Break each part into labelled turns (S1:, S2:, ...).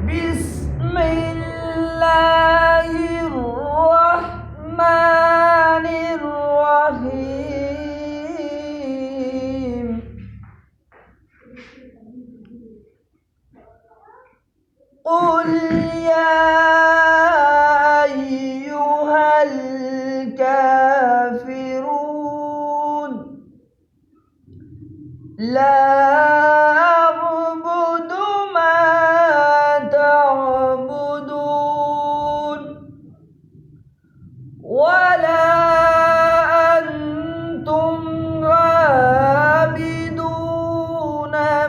S1: بسم الله الرحمن الرحيم قل يا أيها الكافرون لا أعبد ما تعبدون ولا أنتم عابدون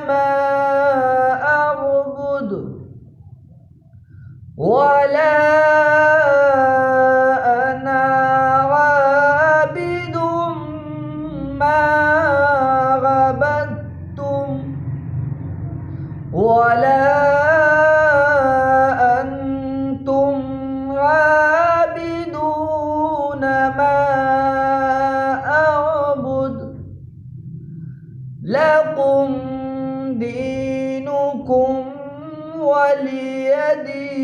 S1: ما أعبد ولا أنا عابد ما عبدتم ولا أنتم عابدون ما أعبد لكم دينكم ولي دين.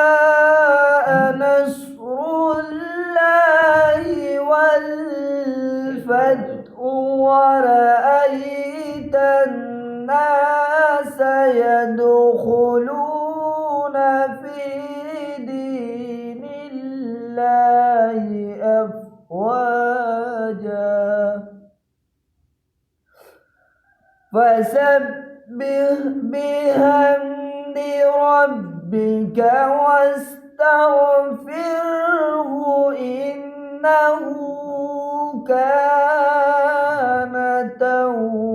S1: جاء نصر الله والفتح ورأيت الناس يدخلون في دين الله أفواجا فسبح بحمد ربك واستغفره إنه كان توابا.